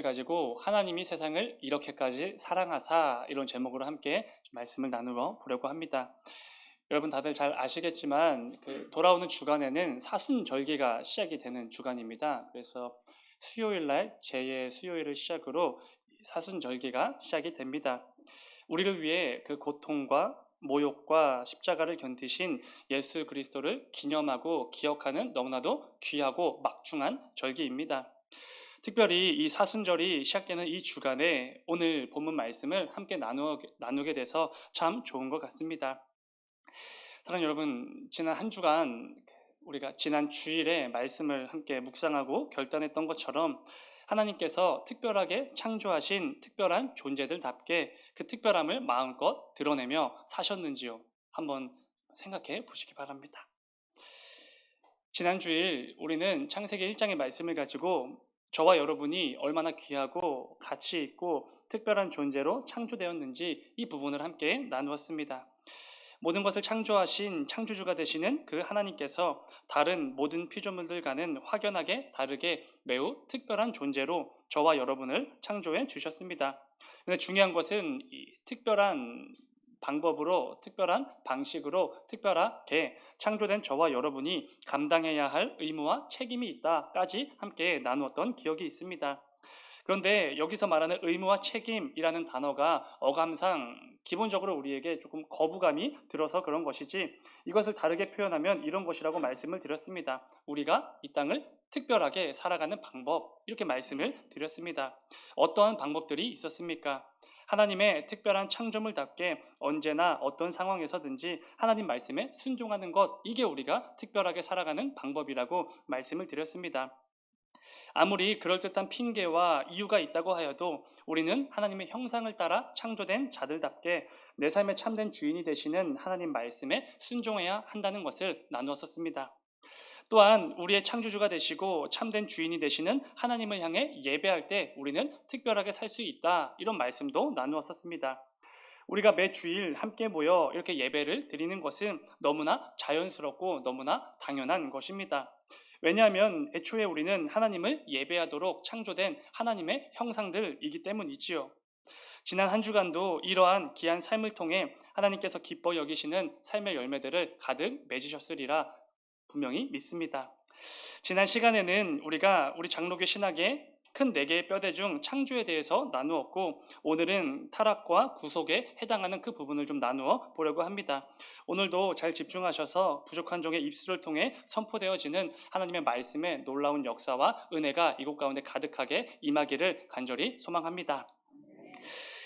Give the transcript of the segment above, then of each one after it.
가지고 하나님이 세상을 이렇게까지 사랑하사 이런 제목으로 함께 말씀을 나누어 보려고 합니다. 여러분 다들 잘 아시겠지만 돌아오는 주간에는 사순절기가 시작이 되는 주간입니다. 그래서 수요일 날 제2 수요일을 시작으로 사순절기가 시작이 됩니다. 우리를 위해 그 고통과 모욕과 십자가를 견디신 예수 그리스도를 기념하고 기억하는 너무나도 귀하고 막중한 절기입니다. 특별히 이 사순절이 시작되는 이 주간에 오늘 본문 말씀을 함께 나누게 돼서 참 좋은 것 같습니다. 사랑하는 여러분, 지난 한 주간 우리가 지난 주일에 말씀을 함께 묵상하고 결단했던 것처럼 하나님께서 특별하게 창조하신 특별한 존재들답게 그 특별함을 마음껏 드러내며 사셨는지요? 한번 생각해 보시기 바랍니다. 지난 주일 우리는 창세기 1장의 말씀을 가지고 저와 여러분이 얼마나 귀하고 가치 있고 특별한 존재로 창조되었는지 이 부분을 함께 나누었습니다. 모든 것을 창조하신 창조주가 되시는 그 하나님께서 다른 모든 피조물들과는 확연하게 다르게 매우 특별한 존재로 저와 여러분을 창조해 주셨습니다. 근데 중요한 것은 이 특별한 방법으로, 특별한 방식으로, 특별하게 창조된 저와 여러분이 감당해야 할 의무와 책임이 있다까지 함께 나누었던 기억이 있습니다. 그런데 여기서 말하는 의무와 책임이라는 단어가 어감상 기본적으로 우리에게 조금 거부감이 들어서 그런 것이지, 이것을 다르게 표현하면 이런 것이라고 말씀을 드렸습니다. 우리가 이 땅을 특별하게 살아가는 방법, 이렇게 말씀을 드렸습니다. 어떠한 방법들이 있었습니까? 하나님의 특별한 창조물답게 언제나 어떤 상황에서든지 하나님 말씀에 순종하는 것, 이게 우리가 특별하게 살아가는 방법이라고 말씀을 드렸습니다. 아무리 그럴듯한 핑계와 이유가 있다고 하여도 우리는 하나님의 형상을 따라 창조된 자들답게 내 삶의 참된 주인이 되시는 하나님 말씀에 순종해야 한다는 것을 나누었었습니다. 또한 우리의 창조주가 되시고 참된 주인이 되시는 하나님을 향해 예배할 때 우리는 특별하게 살 수 있다, 이런 말씀도 나누었었습니다. 우리가 매 주일 함께 모여 이렇게 예배를 드리는 것은 너무나 자연스럽고 너무나 당연한 것입니다. 왜냐하면 애초에 우리는 하나님을 예배하도록 창조된 하나님의 형상들이기 때문이지요. 지난 한 주간도 이러한 귀한 삶을 통해 하나님께서 기뻐 여기시는 삶의 열매들을 가득 맺으셨으리라 분명히 믿습니다. 지난 시간에는 우리가 우리 장로교 신학의 큰 4개의 뼈대 중 창조에 대해서 나누었고, 오늘은 타락과 구속에 해당하는 그 부분을 좀 나누어 보려고 합니다. 오늘도 잘 집중하셔서 부족한 종의 입술을 통해 선포되어지는 하나님의 말씀의 놀라운 역사와 은혜가 이곳 가운데 가득하게 임하기를 간절히 소망합니다.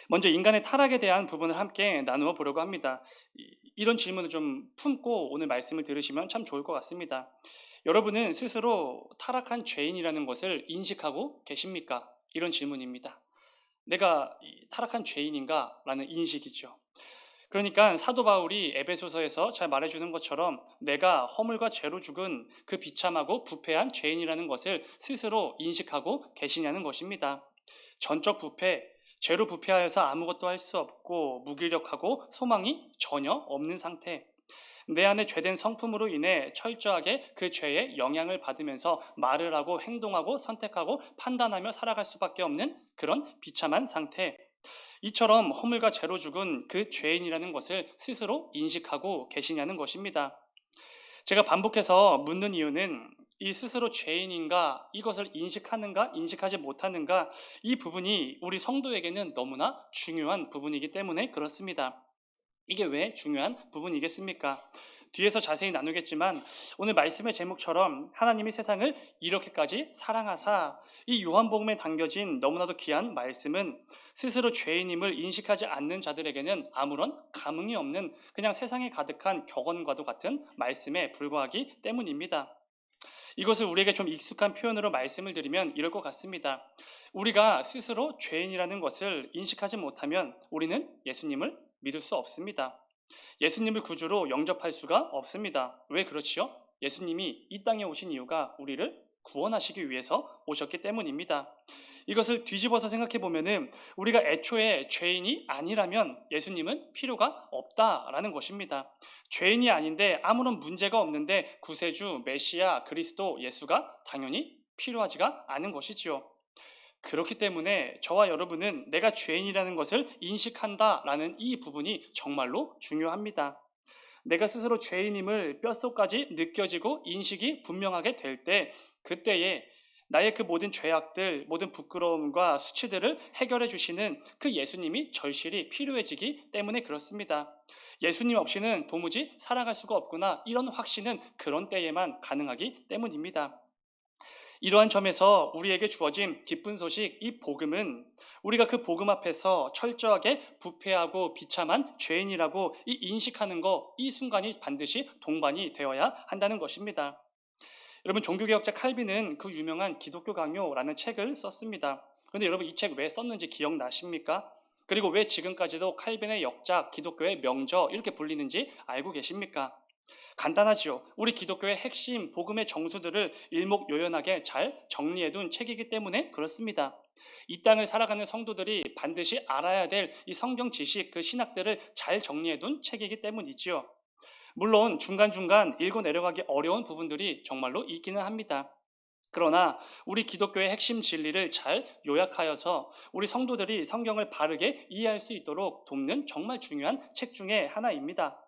먼저 인간의 타락에 대한 부분을 함께 나누어 보려고 합니다. 이런 질문을 좀 품고 오늘 말씀을 들으시면 참 좋을 것 같습니다. 여러분은 스스로 타락한 죄인이라는 것을 인식하고 계십니까? 이런 질문입니다. 내가 타락한 죄인인가? 라는 인식이죠. 그러니까 사도 바울이 에베소서에서 잘 말해주는 것처럼 내가 허물과 죄로 죽은 그 비참하고 부패한 죄인이라는 것을 스스로 인식하고 계시냐는 것입니다. 전적 부패, 죄로 부패하여서 아무것도 할 수 없고 무기력하고 소망이 전혀 없는 상태, 내 안에 죄된 성품으로 인해 철저하게 그 죄의 영향을 받으면서 말을 하고 행동하고 선택하고 판단하며 살아갈 수밖에 없는 그런 비참한 상태, 이처럼 허물과 죄로 죽은 그 죄인이라는 것을 스스로 인식하고 계시냐는 것입니다. 제가 반복해서 묻는 이유는 이 스스로 죄인인가, 이것을 인식하는가, 인식하지 못하는가, 이 부분이 우리 성도에게는 너무나 중요한 부분이기 때문에 그렇습니다. 이게 왜 중요한 부분이겠습니까? 뒤에서 자세히 나누겠지만 오늘 말씀의 제목처럼 하나님이 세상을 이렇게까지 사랑하사, 이 요한복음에 담겨진 너무나도 귀한 말씀은 스스로 죄인임을 인식하지 않는 자들에게는 아무런 감흥이 없는 그냥 세상에 가득한 격언과도 같은 말씀에 불과하기 때문입니다. 이것을 우리에게 좀 익숙한 표현으로 말씀을 드리면 이럴 것 같습니다. 우리가 스스로 죄인이라는 것을 인식하지 못하면 우리는 예수님을 믿을 수 없습니다. 예수님을 구주로 영접할 수가 없습니다. 왜 그렇지요? 예수님이 이 땅에 오신 이유가 우리를 구원하시기 위해서 오셨기 때문입니다. 이것을 뒤집어서 생각해 보면은 우리가 애초에 죄인이 아니라면 예수님은 필요가 없다라는 것입니다. 죄인이 아닌데 아무런 문제가 없는데 구세주, 메시아, 그리스도, 예수가 당연히 필요하지가 않은 것이지요. 그렇기 때문에 저와 여러분은 내가 죄인이라는 것을 인식한다라는 이 부분이 정말로 중요합니다. 내가 스스로 죄인임을 뼛속까지 느껴지고 인식이 분명하게 될 때, 그때에 나의 그 모든 죄악들, 모든 부끄러움과 수치들을 해결해 주시는 그 예수님이 절실히 필요해지기 때문에 그렇습니다. 예수님 없이는 도무지 살아갈 수가 없구나. 이런 확신은 그런 때에만 가능하기 때문입니다. 이러한 점에서 우리에게 주어진 기쁜 소식, 이 복음은 우리가 그 복음 앞에서 철저하게 부패하고 비참한 죄인이라고 이 인식하는 거, 이 순간이 반드시 동반이 되어야 한다는 것입니다. 여러분, 종교개혁자 칼빈은 그 유명한 기독교 강요라는 책을 썼습니다. 그런데 여러분, 이 책 왜 썼는지 기억나십니까? 그리고 왜 지금까지도 칼빈의 역작, 기독교의 명저 이렇게 불리는지 알고 계십니까? 간단하지요. 우리 기독교의 핵심 복음의 정수들을 일목요연하게 잘 정리해둔 책이기 때문에 그렇습니다. 이 땅을 살아가는 성도들이 반드시 알아야 될 이 성경 지식, 그 신학들을 잘 정리해둔 책이기 때문이지요. 물론 중간중간 읽어 내려가기 어려운 부분들이 정말로 있기는 합니다. 그러나 우리 기독교의 핵심 진리를 잘 요약하여서 우리 성도들이 성경을 바르게 이해할 수 있도록 돕는 정말 중요한 책 중에 하나입니다.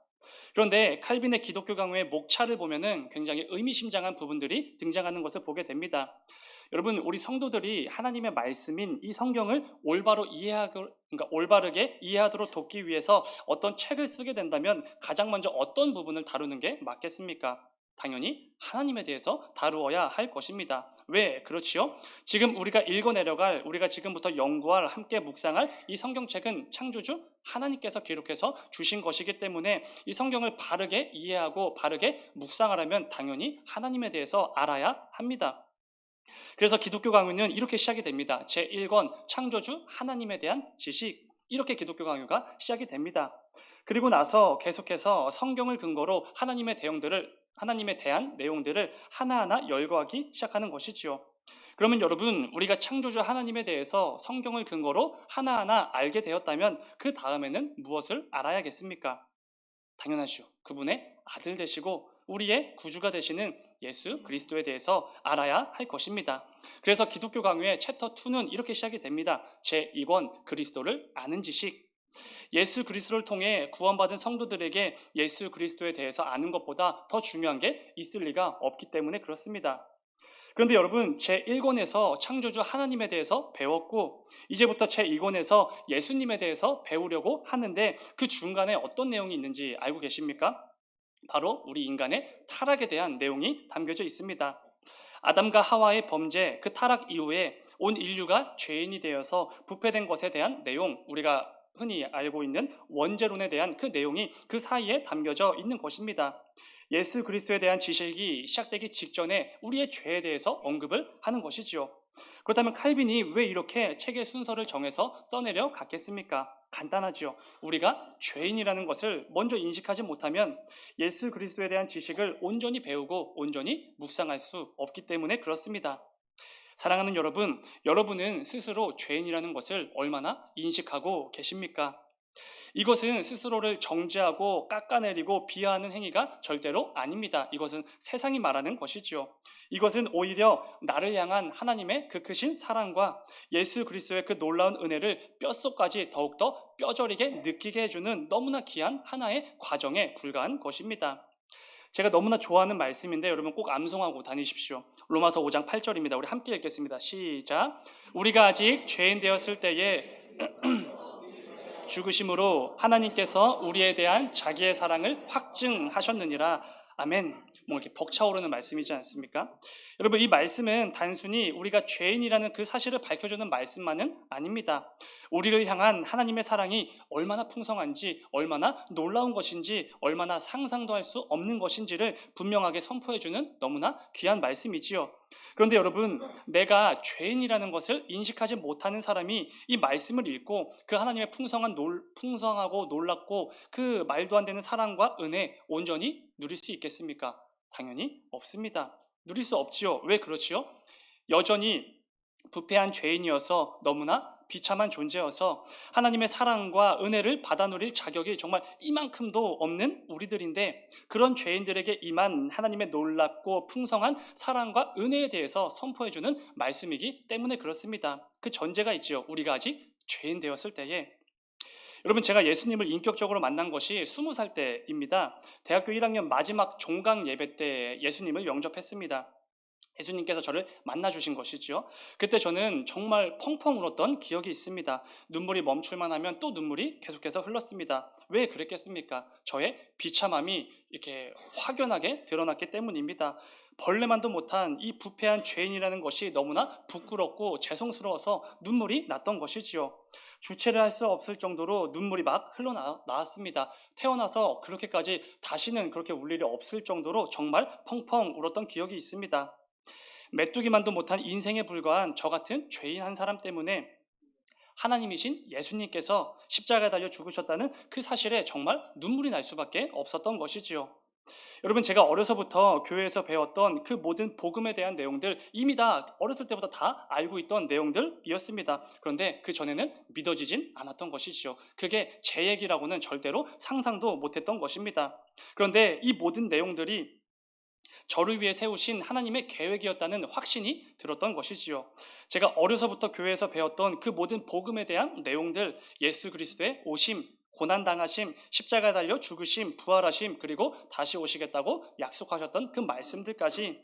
그런데 칼빈의 기독교 강요의 목차를 보면은 굉장히 의미심장한 부분들이 등장하는 것을 보게 됩니다. 여러분, 우리 성도들이 하나님의 말씀인 이 성경을 올바르게 이해하도록 돕기 위해서 어떤 책을 쓰게 된다면 가장 먼저 어떤 부분을 다루는 게 맞겠습니까? 당연히 하나님에 대해서 다루어야 할 것입니다. 왜 그렇지요? 지금 우리가 읽어 내려갈, 우리가 지금부터 연구할, 함께 묵상할 이 성경책은 창조주 하나님께서 기록해서 주신 것이기 때문에 이 성경을 바르게 이해하고 바르게 묵상하려면 당연히 하나님에 대해서 알아야 합니다. 그래서 기독교 강요는 이렇게 시작이 됩니다. 제1권 창조주 하나님에 대한 지식, 이렇게 기독교 강요가 시작이 됩니다. 그리고 나서 계속해서 성경을 근거로 하나님에 대한 내용들을 하나하나 열거하기 시작하는 것이지요. 그러면 여러분, 우리가 창조주 하나님에 대해서 성경을 근거로 하나하나 알게 되었다면 그 다음에는 무엇을 알아야겠습니까? 당연하죠. 그분의 아들 되시고 우리의 구주가 되시는 예수 그리스도에 대해서 알아야 할 것입니다. 그래서 기독교 강요의 챕터 2는 이렇게 시작이 됩니다. 제2권 그리스도를 아는 지식. 예수 그리스도를 통해 구원받은 성도들에게 예수 그리스도에 대해서 아는 것보다 더 중요한 게 있을 리가 없기 때문에 그렇습니다. 그런데 여러분, 제1권에서 창조주 하나님에 대해서 배웠고 이제부터 제2권에서 예수님에 대해서 배우려고 하는데 그 중간에 어떤 내용이 있는지 알고 계십니까? 바로 우리 인간의 타락에 대한 내용이 담겨져 있습니다. 아담과 하와의 범죄, 그 타락 이후에 온 인류가 죄인이 되어서 부패된 것에 대한 내용, 우리가 흔히 알고 있는 원죄론에 대한 그 내용이 그 사이에 담겨져 있는 것입니다. 예수 그리스도에 대한 지식이 시작되기 직전에 우리의 죄에 대해서 언급을 하는 것이지요. 그렇다면 칼빈이 왜 이렇게 책의 순서를 정해서 써내려 갔겠습니까? 간단하지요. 우리가 죄인이라는 것을 먼저 인식하지 못하면 예수 그리스도에 대한 지식을 온전히 배우고 온전히 묵상할 수 없기 때문에 그렇습니다. 사랑하는 여러분, 여러분은 스스로 죄인이라는 것을 얼마나 인식하고 계십니까? 이것은 스스로를 정죄하고 깎아내리고 비하하는 행위가 절대로 아닙니다. 이것은 세상이 말하는 것이지요. 이것은 오히려 나를 향한 하나님의 그 크신 사랑과 예수 그리스도의 그 놀라운 은혜를 뼛속까지 더욱더 뼈저리게 느끼게 해주는 너무나 귀한 하나의 과정에 불과한 것입니다. 제가 너무나 좋아하는 말씀인데 여러분 꼭 암송하고 다니십시오. 로마서 5장 8절입니다. 우리 함께 읽겠습니다. 시작. 우리가 아직 죄인 되었을 때에 죽으심으로 하나님께서 우리에 대한 자기의 사랑을 확증하셨느니라. 아멘. 뭐 이렇게 벅차오르는 말씀이지 않습니까? 여러분, 이 말씀은 단순히 우리가 죄인이라는 그 사실을 밝혀주는 말씀만은 아닙니다. 우리를 향한 하나님의 사랑이 얼마나 풍성한지, 얼마나 놀라운 것인지, 얼마나 상상도 할 수 없는 것인지를 분명하게 선포해주는 너무나 귀한 말씀이지요. 그런데 여러분, 내가 죄인이라는 것을 인식하지 못하는 사람이 이 말씀을 읽고 그 하나님의 풍성하고 놀랍고 그 말도 안 되는 사랑과 은혜 온전히 누릴 수 있겠습니까? 당연히 없습니다. 누릴 수 없지요. 왜 그렇지요? 여전히 부패한 죄인이어서 너무나 비참한 존재여서 하나님의 사랑과 은혜를 받아 누릴 자격이 정말 이만큼도 없는 우리들인데, 그런 죄인들에게 임한 하나님의 놀랍고 풍성한 사랑과 은혜에 대해서 선포해주는 말씀이기 때문에 그렇습니다. 그 전제가 있죠. 우리가 아직 죄인 되었을 때에. 여러분, 제가 예수님을 인격적으로 만난 것이 20살 때입니다. 대학교 1학년 마지막 종강 예배 때 예수님을 영접했습니다. 예수님께서 저를 만나주신 것이죠. 그때 저는 정말 펑펑 울었던 기억이 있습니다. 눈물이 멈출만 하면 또 눈물이 계속해서 흘렀습니다. 왜 그랬겠습니까? 저의 비참함이 이렇게 확연하게 드러났기 때문입니다. 벌레만도 못한 이 부패한 죄인이라는 것이 너무나 부끄럽고 죄송스러워서 눈물이 났던 것이지요. 주체를 할 수 없을 정도로 눈물이 막 흘러나왔습니다. 태어나서 그렇게까지 다시는 그렇게 울 일이 없을 정도로 정말 펑펑 울었던 기억이 있습니다. 메뚜기만도 못한 인생에 불과한 저 같은 죄인 한 사람 때문에 하나님이신 예수님께서 십자가에 달려 죽으셨다는 그 사실에 정말 눈물이 날 수밖에 없었던 것이지요. 여러분, 제가 어려서부터 교회에서 배웠던 그 모든 복음에 대한 내용들, 이미 다 어렸을 때부터 다 알고 있던 내용들이었습니다. 그런데 그 전에는 믿어지진 않았던 것이지요. 그게 제 얘기라고는 절대로 상상도 못했던 것입니다. 그런데 이 모든 내용들이 저를 위해 세우신 하나님의 계획이었다는 확신이 들었던 것이지요. 제가 어려서부터 교회에서 배웠던 그 모든 복음에 대한 내용들, 예수 그리스도의 오심, 고난당하심, 십자가에 달려 죽으심, 부활하심, 그리고 다시 오시겠다고 약속하셨던 그 말씀들까지,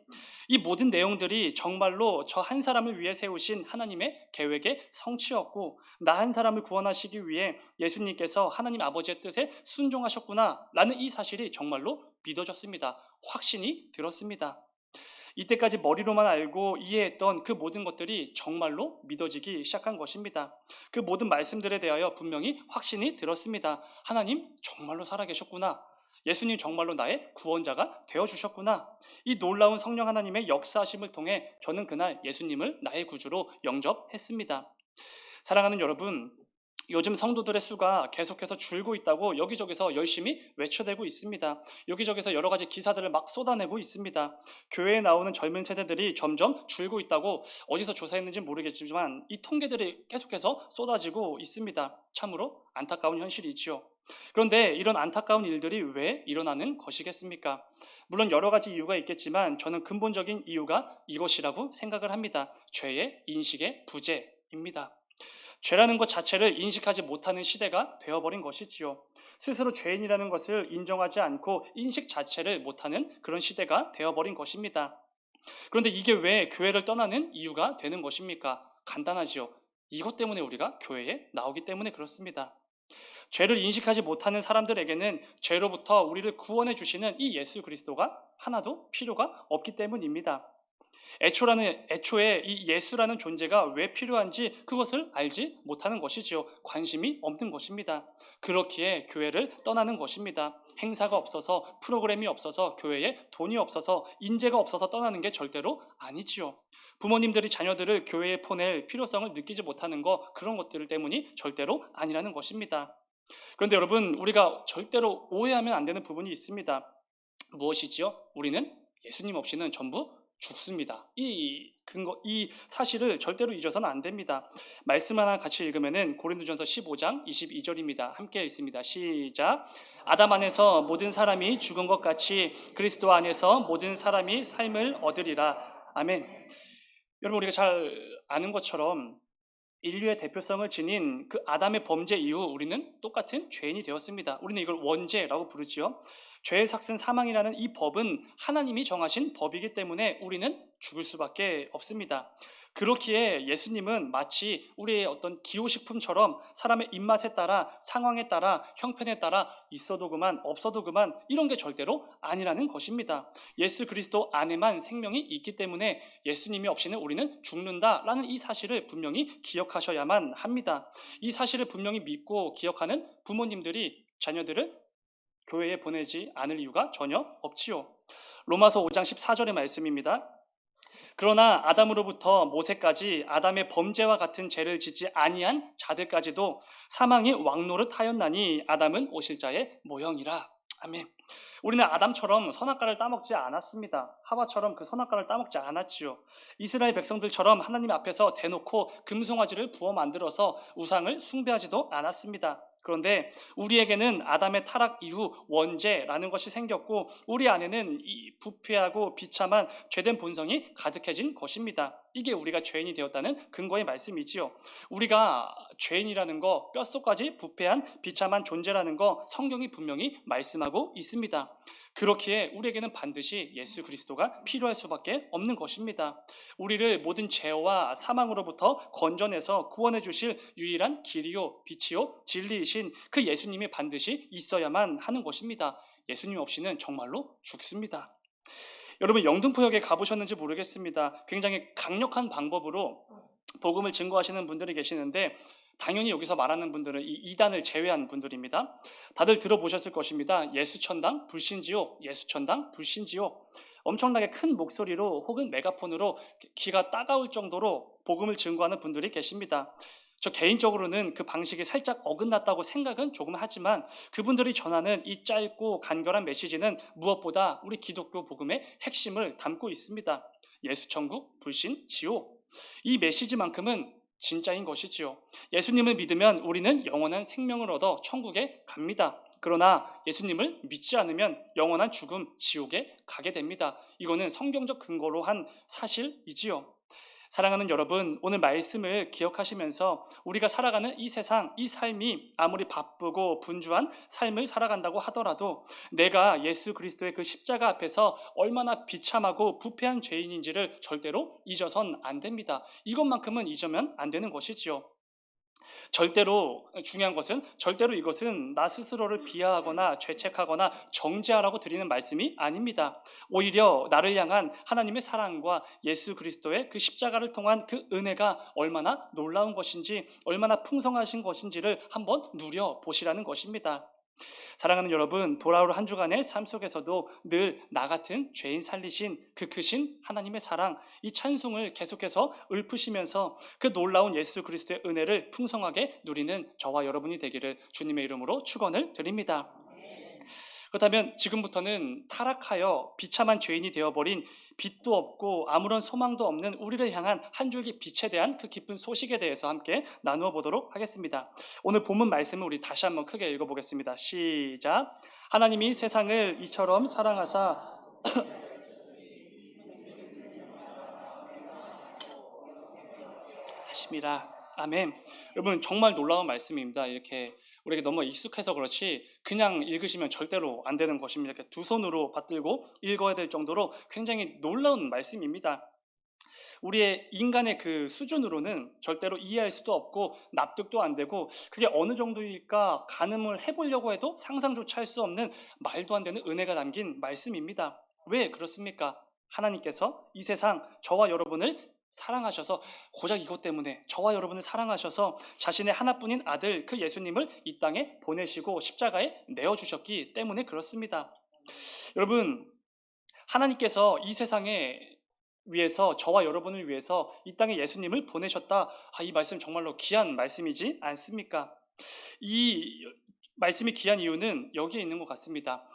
이 모든 내용들이 정말로 저 한 사람을 위해 세우신 하나님의 계획의 성취였고, 나 한 사람을 구원하시기 위해 예수님께서 하나님 아버지의 뜻에 순종하셨구나 라는 이 사실이 정말로 믿어졌습니다. 확신이 들었습니다. 이때까지 머리로만 알고 이해했던 그 모든 것들이 정말로 믿어지기 시작한 것입니다. 그 모든 말씀들에 대하여 분명히 확신이 들었습니다. 하나님 정말로 살아계셨구나. 예수님 정말로 나의 구원자가 되어주셨구나. 이 놀라운 성령 하나님의 역사하심을 통해 저는 그날 예수님을 나의 구주로 영접했습니다. 사랑하는 여러분, 요즘 성도들의 수가 계속해서 줄고 있다고 여기저기서 열심히 외쳐대고 있습니다. 여기저기서 여러 가지 기사들을 막 쏟아내고 있습니다. 교회에 나오는 젊은 세대들이 점점 줄고 있다고 어디서 조사했는지 모르겠지만 이 통계들이 계속해서 쏟아지고 있습니다. 참으로 안타까운 현실이지요. 그런데 이런 안타까운 일들이 왜 일어나는 것이겠습니까? 물론 여러 가지 이유가 있겠지만 저는 근본적인 이유가 이것이라고 생각을 합니다. 죄의 인식의 부재입니다. 죄라는 것 자체를 인식하지 못하는 시대가 되어버린 것이지요. 스스로 죄인이라는 것을 인정하지 않고 인식 자체를 못하는 그런 시대가 되어버린 것입니다. 그런데 이게 왜 교회를 떠나는 이유가 되는 것입니까? 간단하지요. 이것 때문에 우리가 교회에 나오기 때문에 그렇습니다. 죄를 인식하지 못하는 사람들에게는 죄로부터 우리를 구원해 주시는 이 예수 그리스도가 하나도 필요가 없기 때문입니다. 애초에 이 예수라는 존재가 왜 필요한지 그것을 알지 못하는 것이지요. 관심이 없는 것입니다. 그렇기에 교회를 떠나는 것입니다. 행사가 없어서, 프로그램이 없어서, 교회에 돈이 없어서, 인재가 없어서 떠나는 게 절대로 아니지요. 부모님들이 자녀들을 교회에 보낼 필요성을 느끼지 못하는 것, 그런 것들 때문이 절대로 아니라는 것입니다. 그런데 여러분, 우리가 절대로 오해하면 안 되는 부분이 있습니다. 무엇이지요? 우리는 예수님 없이는 전부 죽습니다. 이 사실을 절대로 잊어서는 안 됩니다. 말씀 하나 같이 읽으면은 고린도전서 15장 22절입니다. 함께 읽습니다. 시작. 아담 안에서 모든 사람이 죽은 것 같이 그리스도 안에서 모든 사람이 삶을 얻으리라. 아멘. 여러분, 우리가 잘 아는 것처럼 인류의 대표성을 지닌 그 아담의 범죄 이후 우리는 똑같은 죄인이 되었습니다. 우리는 이걸 원죄라고 부르지요. 죄의 삭슨 사망이라는 이 법은 하나님이 정하신 법이기 때문에 우리는 죽을 수밖에 없습니다. 그렇기에 예수님은 마치 우리의 어떤 기호식품처럼 사람의 입맛에 따라, 상황에 따라, 형편에 따라 있어도 그만, 없어도 그만, 이런 게 절대로 아니라는 것입니다. 예수 그리스도 안에만 생명이 있기 때문에 예수님이 없이는 우리는 죽는다라는 이 사실을 분명히 기억하셔야만 합니다. 이 사실을 분명히 믿고 기억하는 부모님들이 자녀들을 교회에 보내지 않을 이유가 전혀 없지요. 로마서 5장 14절의 말씀입니다. 그러나 아담으로부터 모세까지 아담의 범죄와 같은 죄를 짓지 아니한 자들까지도 사망이 왕노릇하였나니 아담은 오실 자의 모형이라. 아멘. 우리는 아담처럼 선악과를 따먹지 않았습니다. 하와처럼 그 선악과를 따먹지 않았지요. 이스라엘 백성들처럼 하나님 앞에서 대놓고 금송아지를 부어 만들어서 우상을 숭배하지도 않았습니다. 그런데 우리에게는 아담의 타락 이후 원죄라는 것이 생겼고 우리 안에는 이 부패하고 비참한 죄된 본성이 가득해진 것입니다. 이게 우리가 죄인이 되었다는 근거의 말씀이지요. 우리가 죄인이라는 거, 뼛속까지 부패한 비참한 존재라는 거 성경이 분명히 말씀하고 있습니다. 그렇기에 우리에게는 반드시 예수 그리스도가 필요할 수밖에 없는 것입니다. 우리를 모든 죄와 사망으로부터 건져내서 구원해 주실 유일한 길이요 빛이요 진리이신 그 예수님이 반드시 있어야만 하는 것입니다. 예수님 없이는 정말로 죽습니다. 여러분 영등포역에 가보셨는지 모르겠습니다. 굉장히 강력한 방법으로 복음을 증거하시는 분들이 계시는데 당연히 여기서 말하는 분들은 이 이단을 제외한 분들입니다. 다들 들어보셨을 것입니다. 예수천당 불신지요, 예수천당 불신지요. 엄청나게 큰 목소리로 혹은 메가폰으로 귀가 따가울 정도로 복음을 증거하는 분들이 계십니다. 저 개인적으로는 그 방식이 살짝 어긋났다고 생각은 조금 하지만 그분들이 전하는 이 짧고 간결한 메시지는 무엇보다 우리 기독교 복음의 핵심을 담고 있습니다. 예수천국, 불신, 지옥. 이 메시지만큼은 진짜인 것이지요. 예수님을 믿으면 우리는 영원한 생명을 얻어 천국에 갑니다. 그러나 예수님을 믿지 않으면 영원한 죽음, 지옥에 가게 됩니다. 이거는 성경적 근거로 한 사실이지요. 사랑하는 여러분, 오늘 말씀을 기억하시면서 우리가 살아가는 이 세상, 이 삶이 아무리 바쁘고 분주한 삶을 살아간다고 하더라도 내가 예수 그리스도의 그 십자가 앞에서 얼마나 비참하고 부패한 죄인인지를 절대로 잊어선 안 됩니다. 이것만큼은 잊으면 안 되는 것이지요. 절대로 중요한 것은 절대로 이것은 나 스스로를 비하하거나 죄책하거나 정죄하라고 드리는 말씀이 아닙니다. 오히려 나를 향한 하나님의 사랑과 예수 그리스도의 그 십자가를 통한 그 은혜가 얼마나 놀라운 것인지 얼마나 풍성하신 것인지를 한번 누려보시라는 것입니다. 사랑하는 여러분, 돌아올 한 주간의 삶 속에서도 늘 나 같은 죄인 살리신 그 크신 하나님의 사랑, 이 찬송을 계속해서 읊으시면서 그 놀라운 예수 그리스도의 은혜를 풍성하게 누리는 저와 여러분이 되기를 주님의 이름으로 축원을 드립니다. 그렇다면 지금부터는 타락하여 비참한 죄인이 되어버린 빛도 없고 아무런 소망도 없는 우리를 향한 한 줄기 빛에 대한 그 기쁜 소식에 대해서 함께 나누어 보도록 하겠습니다. 오늘 본문 말씀을 우리 다시 한번 크게 읽어보겠습니다. 시작. 하나님이 세상을 이처럼 사랑하사 하심이라. 아멘. 여러분 정말 놀라운 말씀입니다. 이렇게 우리에게 너무 익숙해서 그렇지 그냥 읽으시면 절대로 안 되는 것입니다. 이렇게 두 손으로 받들고 읽어야 될 정도로 굉장히 놀라운 말씀입니다. 우리의 인간의 그 수준으로는 절대로 이해할 수도 없고 납득도 안 되고 그게 어느 정도일까 가늠을 해보려고 해도 상상조차 할 수 없는 말도 안 되는 은혜가 담긴 말씀입니다. 왜 그렇습니까? 하나님께서 이 세상 저와 여러분을 사랑하셔서 고작 이것 때문에 저와 여러분을 사랑하셔서 자신의 하나뿐인 아들 그 예수님을 이 땅에 보내시고 십자가에 내어주셨기 때문에 그렇습니다. 여러분 하나님께서 이 세상에 위해서 저와 여러분을 위해서 이 땅에 예수님을 보내셨다. 이 말씀 정말로 귀한 말씀이지 않습니까? 이 말씀이 귀한 이유는 여기에 있는 것 같습니다.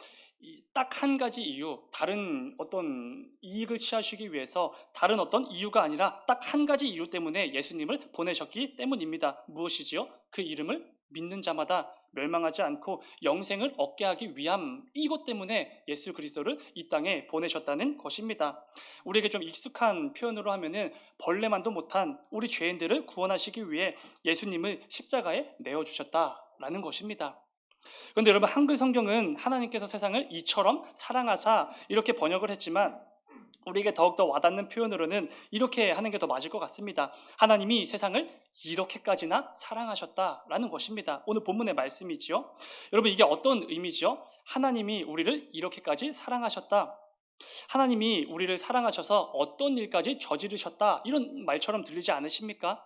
딱 한 가지 이유, 다른 어떤 이익을 취하시기 위해서 다른 어떤 이유가 아니라 딱 한 가지 이유 때문에 예수님을 보내셨기 때문입니다. 무엇이지요? 그 이름을 믿는 자마다 멸망하지 않고 영생을 얻게 하기 위함, 이것 때문에 예수 그리스도를 이 땅에 보내셨다는 것입니다. 우리에게 좀 익숙한 표현으로 하면은 벌레만도 못한 우리 죄인들을 구원하시기 위해 예수님을 십자가에 내어주셨다라는 것입니다. 그런데 여러분 한글 성경은 하나님께서 세상을 이처럼 사랑하사 이렇게 번역을 했지만 우리에게 더욱더 와닿는 표현으로는 이렇게 하는 게 더 맞을 것 같습니다. 하나님이 세상을 이렇게까지나 사랑하셨다라는 것입니다. 오늘 본문의 말씀이지요. 여러분 이게 어떤 의미죠? 하나님이 우리를 이렇게까지 사랑하셨다. 하나님이 우리를 사랑하셔서 어떤 일까지 저지르셨다. 이런 말처럼 들리지 않으십니까?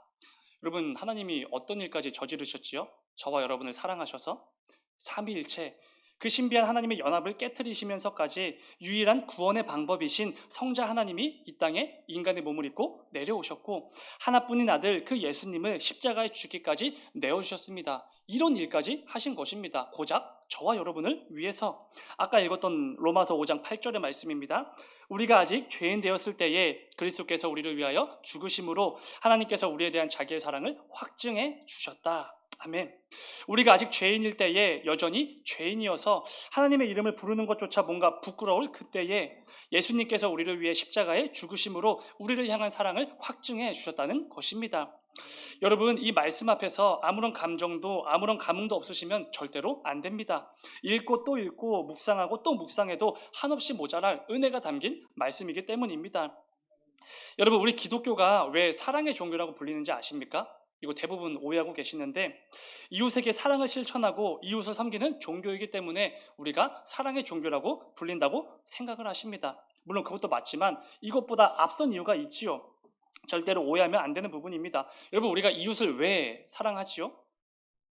여러분 하나님이 어떤 일까지 저지르셨지요? 저와 여러분을 사랑하셔서 삼위일체 그 신비한 하나님의 연합을 깨뜨리시면서까지 유일한 구원의 방법이신 성자 하나님이 이 땅에 인간의 몸을 입고 내려오셨고 하나뿐인 아들 그 예수님을 십자가에 죽기까지 내어주셨습니다. 이런 일까지 하신 것입니다. 고작 저와 여러분을 위해서. 아까 읽었던 로마서 5장 8절의 말씀입니다. 우리가 아직 죄인 되었을 때에 그리스도께서 우리를 위하여 죽으심으로 하나님께서 우리에 대한 자기의 사랑을 확증해 주셨다. 아멘. 우리가 아직 죄인일 때에 여전히 죄인이어서 하나님의 이름을 부르는 것조차 뭔가 부끄러울 그때에 예수님께서 우리를 위해 십자가에 죽으심으로 우리를 향한 사랑을 확증해 주셨다는 것입니다. 여러분, 이 말씀 앞에서 아무런 감정도 아무런 감흥도 없으시면 절대로 안 됩니다. 읽고 또 읽고 묵상하고 또 묵상해도 한없이 모자랄 은혜가 담긴 말씀이기 때문입니다. 여러분, 우리 기독교가 왜 사랑의 종교라고 불리는지 아십니까? 이거 대부분 오해하고 계시는데 이웃에게 사랑을 실천하고 이웃을 섬기는 종교이기 때문에 우리가 사랑의 종교라고 불린다고 생각을 하십니다. 물론 그것도 맞지만 이것보다 앞선 이유가 있지요. 절대로 오해하면 안 되는 부분입니다. 여러분, 우리가 이웃을 왜 사랑하지요?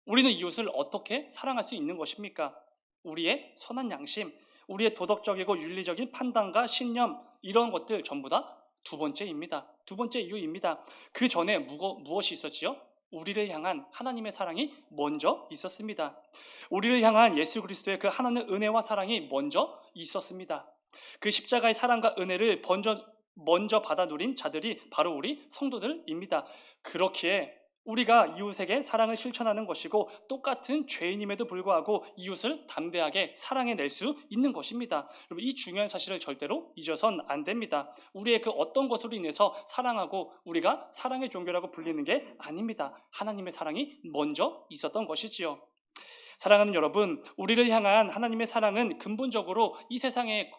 우리는 이웃을 어떻게 사랑할 수 있는 것입니까? 우리의 선한 양심, 우리의 도덕적이고 윤리적인 판단과 신념, 이런 것들 전부 다 두 번째입니다. 두 번째 이유입니다. 그 전에 무엇이 있었지요? 우리를 향한 하나님의 사랑이 먼저 있었습니다. 우리를 향한 예수 그리스도의 그 하나님의 은혜와 사랑이 먼저 있었습니다. 그 십자가의 사랑과 은혜를 먼저 받아 누린 자들이 바로 우리 성도들입니다. 그렇기에 우리가 이웃에게 사랑을 실천하는 것이고 똑같은 죄인임에도 불구하고 이웃을 담대하게 사랑해낼 수 있는 것입니다. 여러분, 이 중요한 사실을 절대로 잊어선 안 됩니다. 우리의 그 어떤 것으로 인해서 사랑하고 우리가 사랑의 종교라고 불리는 게 아닙니다. 하나님의 사랑이 먼저 있었던 것이지요. 사랑하는 여러분, 우리를 향한 하나님의 사랑은 근본적으로 이 세상에서도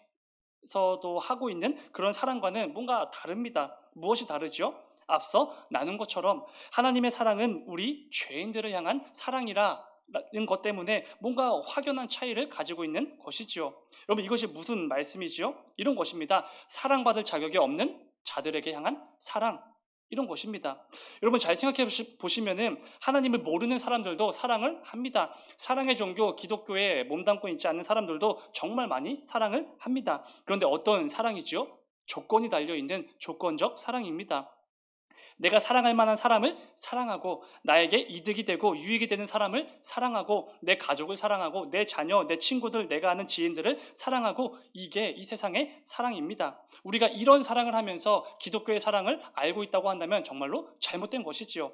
하고 있는 그런 사랑과는 뭔가 다릅니다. 무엇이 다르죠? 앞서 나눈 것처럼 하나님의 사랑은 우리 죄인들을 향한 사랑이라는 것 때문에 뭔가 확연한 차이를 가지고 있는 것이지요. 여러분, 이것이 무슨 말씀이지요? 이런 것입니다. 사랑받을 자격이 없는 자들에게 향한 사랑, 이런 것입니다. 여러분, 잘 생각해 보시면은 하나님을 모르는 사람들도 사랑을 합니다. 사랑의 종교 기독교에 몸담고 있지 않는 사람들도 정말 많이 사랑을 합니다. 그런데 어떤 사랑이지요? 조건이 달려있는 조건적 사랑입니다. 내가 사랑할 만한 사람을 사랑하고 나에게 이득이 되고 유익이 되는 사람을 사랑하고 내 가족을 사랑하고 내 자녀, 내 친구들, 내가 아는 지인들을 사랑하고 이게 이 세상의 사랑입니다. 우리가 이런 사랑을 하면서 기독교의 사랑을 알고 있다고 한다면 정말로 잘못된 것이지요.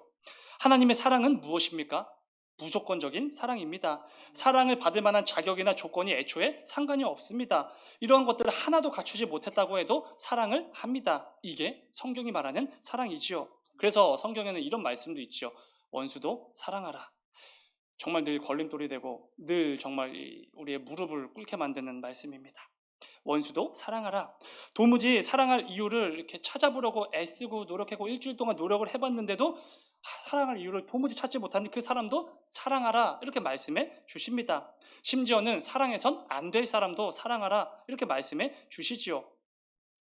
하나님의 사랑은 무엇입니까? 무조건적인 사랑입니다. 사랑을 받을 만한 자격이나 조건이 애초에 상관이 없습니다. 이러한 것들을 하나도 갖추지 못했다고 해도 사랑을 합니다. 이게 성경이 말하는 사랑이지요. 그래서 성경에는 이런 말씀도 있죠. 원수도 사랑하라. 정말 늘 걸림돌이 되고 늘 정말 우리의 무릎을 꿇게 만드는 말씀입니다. 원수도 사랑하라. 도무지 사랑할 이유를 이렇게 찾아보려고 애쓰고 노력하고 일주일 동안 노력을 해봤는데도 사랑할 이유를 도무지 찾지 못하는 그 사람도 사랑하라, 이렇게 말씀해 주십니다. 심지어는 사랑해선 안 될 사람도 사랑하라, 이렇게 말씀해 주시지요.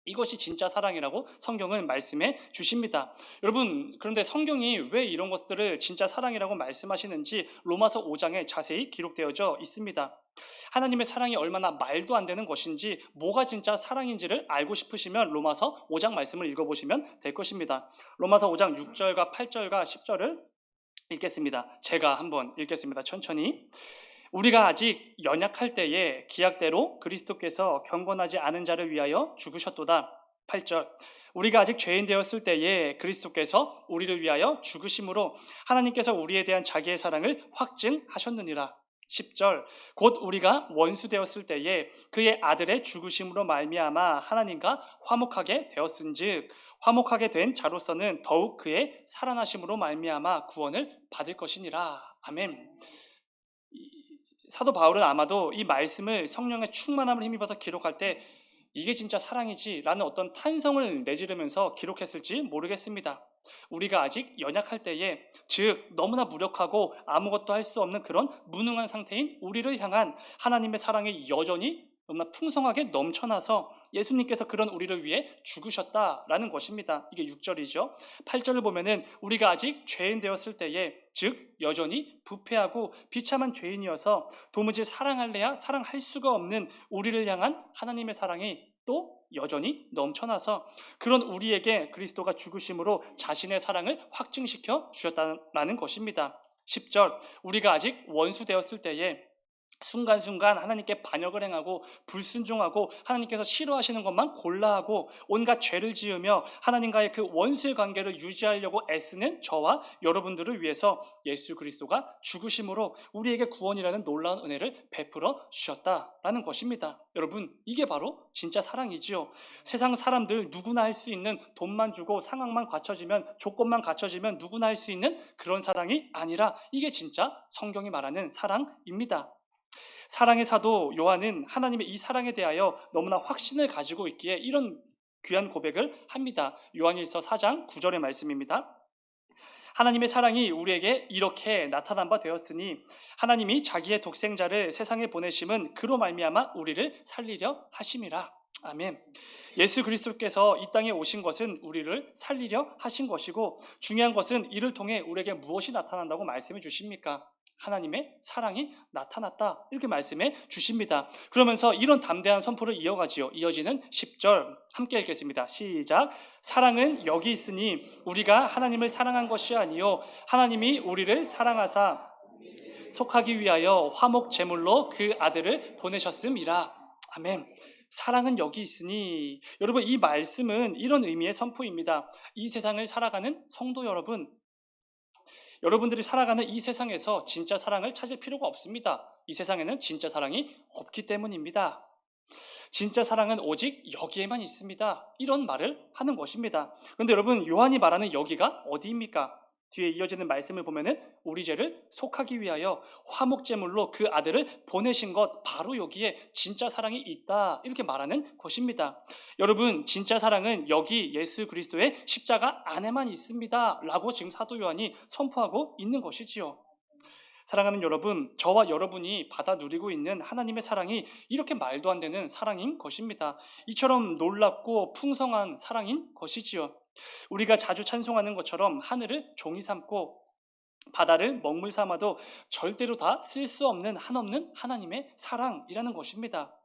이것이 진짜 사랑이라고 성경은 말씀해 주십니다. 여러분, 그런데 성경이 왜 이런 것들을 진짜 사랑이라고 말씀하시는지 로마서 5장에 자세히 기록되어져 있습니다. 하나님의 사랑이 얼마나 말도 안 되는 것인지, 뭐가 진짜 사랑인지를 알고 싶으시면 로마서 5장 말씀을 읽어보시면 될 것입니다. 로마서 5장 6절과 8절과 10절을 읽겠습니다. 제가 한번 읽겠습니다. 천천히. 우리가 아직 연약할 때에 기약대로 그리스도께서 경건하지 않은 자를 위하여 죽으셨도다. 8절. 우리가 아직 죄인 되었을 때에 그리스도께서 우리를 위하여 죽으심으로 하나님께서 우리에 대한 자기의 사랑을 확증하셨느니라. 10절. 곧 우리가 원수 되었을 때에 그의 아들의 죽으심으로 말미암아 하나님과 화목하게 되었은즉 화목하게 된 자로서는 더욱 그의 살아나심으로 말미암아 구원을 받을 것이니라. 아멘. 사도 바울은 아마도 이 말씀을 성령의 충만함을 힘입어서 기록할 때 이게 진짜 사랑이지라는 어떤 탄성을 내지르면서 기록했을지 모르겠습니다. 우리가 아직 연약할 때에, 즉 너무나 무력하고 아무것도 할 수 없는 그런 무능한 상태인 우리를 향한 하나님의 사랑이 여전히 너무나 풍성하게 넘쳐나서 예수님께서 그런 우리를 위해 죽으셨다라는 것입니다. 이게 6절이죠. 8절을 보면은 우리가 아직 죄인 되었을 때에, 즉 여전히 부패하고 비참한 죄인이어서 도무지 사랑할래야 사랑할 수가 없는 우리를 향한 하나님의 사랑이 또 여전히 넘쳐나서 그런 우리에게 그리스도가 죽으심으로 자신의 사랑을 확증시켜 주셨다는 것입니다. 10절, 우리가 아직 원수 되었을 때에 순간순간 하나님께 반역을 행하고 불순종하고 하나님께서 싫어하시는 것만 골라하고 온갖 죄를 지으며 하나님과의 그 원수의 관계를 유지하려고 애쓰는 저와 여러분들을 위해서 예수 그리스도가 죽으심으로 우리에게 구원이라는 놀라운 은혜를 베풀어 주셨다라는 것입니다. 여러분, 이게 바로 진짜 사랑이지요. 세상 사람들 누구나 할 수 있는, 돈만 주고 상황만 갖춰지면, 조건만 갖춰지면 누구나 할 수 있는 그런 사랑이 아니라 이게 진짜 성경이 말하는 사랑입니다. 사랑의 사도 요한은 하나님의 이 사랑에 대하여 너무나 확신을 가지고 있기에 이런 귀한 고백을 합니다. 요한일서 4장 9절의 말씀입니다. 하나님의 사랑이 우리에게 이렇게 나타난 바 되었으니 하나님이 자기의 독생자를 세상에 보내심은 그로 말미암아 우리를 살리려 하심이라. 아멘. 예수 그리스도께서 이 땅에 오신 것은 우리를 살리려 하신 것이고, 중요한 것은 이를 통해 우리에게 무엇이 나타난다고 말씀해 주십니까? 하나님의 사랑이 나타났다, 이렇게 말씀해 주십니다. 그러면서 이런 담대한 선포를 이어지는 10절 함께 읽겠습니다. 시작. 사랑은 여기 있으니 우리가 하나님을 사랑한 것이 아니요 하나님이 우리를 사랑하사 속하기 위하여 화목 제물로 그 아들을 보내셨음이라. 아멘. 사랑은 여기 있으니, 여러분, 이 말씀은 이런 의미의 선포입니다. 이 세상을 살아가는 성도 여러분, 여러분들이 살아가는 이 세상에서 진짜 사랑을 찾을 필요가 없습니다. 이 세상에는 진짜 사랑이 없기 때문입니다. 진짜 사랑은 오직 여기에만 있습니다. 이런 말을 하는 것입니다. 그런데 여러분, 요한이 말하는 여기가 어디입니까? 뒤에 이어지는 말씀을 보면은 우리 죄를 속하기 위하여 화목제물로 그 아들을 보내신 것, 바로 여기에 진짜 사랑이 있다, 이렇게 말하는 것입니다. 여러분, 진짜 사랑은 여기 예수 그리스도의 십자가 안에만 있습니다 라고 지금 사도 요한이 선포하고 있는 것이지요. 사랑하는 여러분, 저와 여러분이 받아 누리고 있는 하나님의 사랑이 이렇게 말도 안 되는 사랑인 것입니다. 이처럼 놀랍고 풍성한 사랑인 것이지요. 우리가 자주 찬송하는 것처럼 하늘을 종이 삼고 바다를 먹물 삼아도 절대로 다 쓸 수 없는 한없는 하나님의 사랑이라는 것입니다.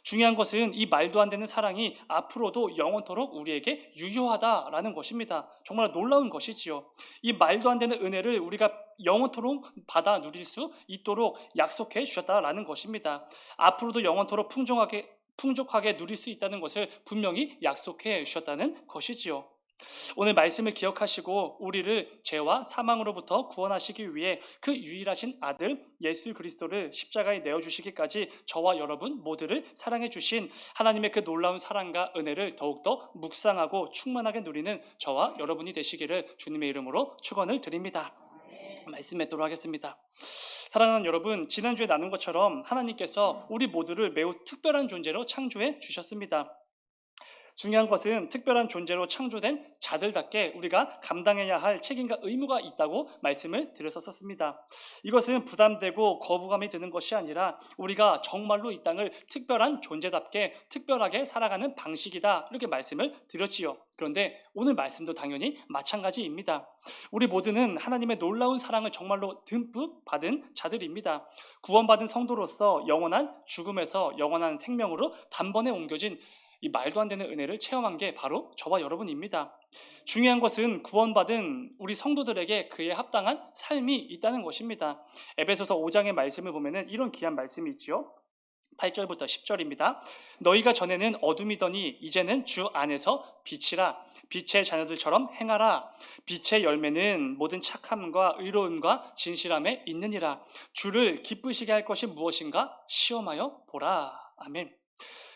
중요한 것은 이 말도 안 되는 사랑이 앞으로도 영원토록 우리에게 유효하다라는 것입니다. 정말 놀라운 것이지요. 이 말도 안 되는 은혜를 우리가 영원토록 받아 누릴 수 있도록 약속해 주셨다라는 것입니다. 앞으로도 영원토록 풍족하게 누릴 수 있다는 것을 분명히 약속해 주셨다는 것이지요. 오늘 말씀을 기억하시고 우리를 죄와 사망으로부터 구원하시기 위해 그 유일하신 아들 예수 그리스도를 십자가에 내어주시기까지 저와 여러분 모두를 사랑해 주신 하나님의 그 놀라운 사랑과 은혜를 더욱더 묵상하고 충만하게 누리는 저와 여러분이 되시기를 주님의 이름으로 축원을 드립니다. 말씀 맺도록 하겠습니다. 사랑하는 여러분, 지난주에 나눈 것처럼 하나님께서 우리 모두를 매우 특별한 존재로 창조해 주셨습니다. 중요한 것은 특별한 존재로 창조된 자들답게 우리가 감당해야 할 책임과 의무가 있다고 말씀을 드렸었습니다. 이것은 부담되고 거부감이 드는 것이 아니라 우리가 정말로 이 땅을 특별한 존재답게 특별하게 살아가는 방식이다, 이렇게 말씀을 드렸지요. 그런데 오늘 말씀도 당연히 마찬가지입니다. 우리 모두는 하나님의 놀라운 사랑을 정말로 듬뿍 받은 자들입니다. 구원받은 성도로서 영원한 죽음에서 영원한 생명으로 단번에 옮겨진 이 말도 안 되는 은혜를 체험한 게 바로 저와 여러분입니다. 중요한 것은 구원받은 우리 성도들에게 그에 합당한 삶이 있다는 것입니다. 에베소서 5장의 말씀을 보면은 이런 귀한 말씀이 있죠. 8절부터 10절입니다. 너희가 전에는 어둠이더니 이제는 주 안에서 빛이라. 빛의 자녀들처럼 행하라. 빛의 열매는 모든 착함과 의로움과 진실함에 있느니라. 주를 기쁘시게 할 것이 무엇인가 시험하여 보라. 아멘.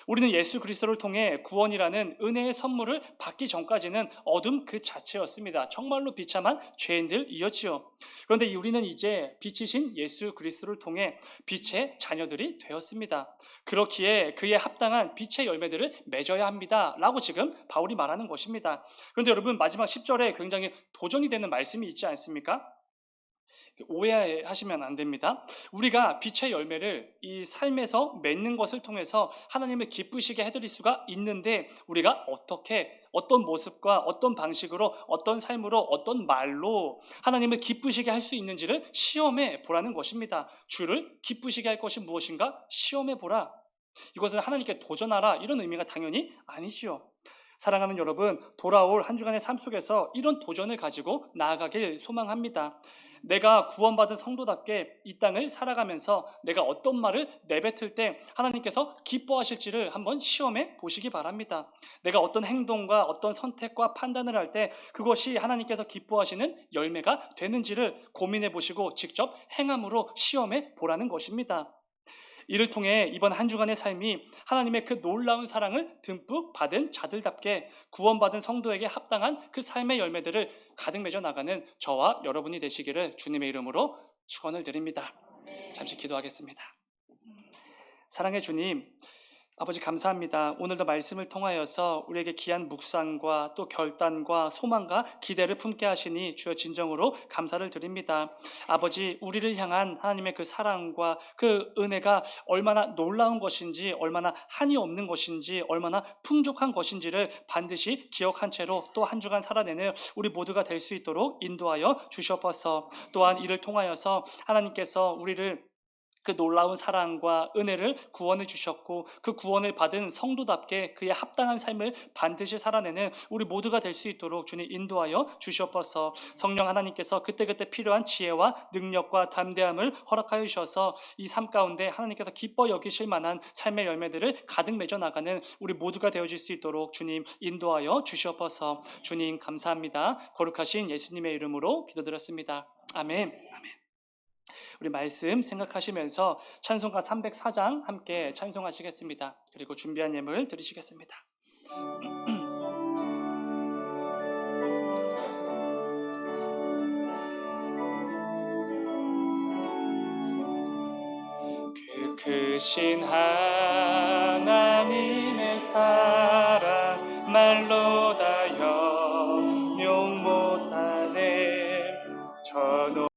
우리는 예수 그리스도를 통해 구원이라는 은혜의 선물을 받기 전까지는 어둠 그 자체였습니다. 정말로 비참한 죄인들이었지요. 그런데 우리는 이제 빛이신 예수 그리스도를 통해 빛의 자녀들이 되었습니다. 그렇기에 그에 합당한 빛의 열매들을 맺어야 합니다 라고 지금 바울이 말하는 것입니다. 그런데 여러분, 마지막 10절에 굉장히 도전이 되는 말씀이 있지 않습니까? 오해하시면 안 됩니다. 우리가 빛의 열매를 이 삶에서 맺는 것을 통해서 하나님을 기쁘시게 해드릴 수가 있는데, 우리가 어떻게, 어떤 모습과 어떤 방식으로, 어떤 삶으로, 어떤 말로 하나님을 기쁘시게 할 수 있는지를 시험해 보라는 것입니다. 주를 기쁘시게 할 것이 무엇인가 시험해 보라. 이것은 하나님께 도전하라, 이런 의미가 당연히 아니지요. 사랑하는 여러분, 돌아올 한 주간의 삶 속에서 이런 도전을 가지고 나아가길 소망합니다. 내가 구원받은 성도답게 이 땅을 살아가면서 내가 어떤 말을 내뱉을 때 하나님께서 기뻐하실지를 한번 시험해 보시기 바랍니다. 내가 어떤 행동과 어떤 선택과 판단을 할 때 그것이 하나님께서 기뻐하시는 열매가 되는지를 고민해 보시고 직접 행함으로 시험해 보라는 것입니다. 이를 통해 이번 한 주간의 삶이 하나님의 그 놀라운 사랑을 듬뿍 받은 자들답게 구원받은 성도에게 합당한 그 삶의 열매들을 가득 맺어 나가는 저와 여러분이 되시기를 주님의 이름으로 축원을 드립니다. 잠시 기도하겠습니다. 사랑의 주님, 아버지 감사합니다. 오늘도 말씀을 통하여서 우리에게 귀한 묵상과 또 결단과 소망과 기대를 품게 하시니 주여 진정으로 감사를 드립니다. 아버지, 우리를 향한 하나님의 그 사랑과 그 은혜가 얼마나 놀라운 것인지, 얼마나 한이 없는 것인지, 얼마나 풍족한 것인지를 반드시 기억한 채로 또 한 주간 살아내는 우리 모두가 될 수 있도록 인도하여 주시옵소서. 또한 이를 통하여서 하나님께서 우리를 그 놀라운 사랑과 은혜를 구원해 주셨고, 그 구원을 받은 성도답게 그의 합당한 삶을 반드시 살아내는 우리 모두가 될 수 있도록 주님 인도하여 주시옵소서. 성령 하나님께서 그때그때 필요한 지혜와 능력과 담대함을 허락하여 주셔서 이 삶 가운데 하나님께서 기뻐 여기실 만한 삶의 열매들을 가득 맺어 나가는 우리 모두가 되어질 수 있도록 주님 인도하여 주시옵소서. 주님 감사합니다. 거룩하신 예수님의 이름으로 기도드렸습니다. 아멘. 아멘. 우리 말씀 생각하시면서 찬송가 304장 함께 찬송하시겠습니다. 그리고 준비한 예물 드리시겠습니다. 그 크신 하나님의 사랑 말로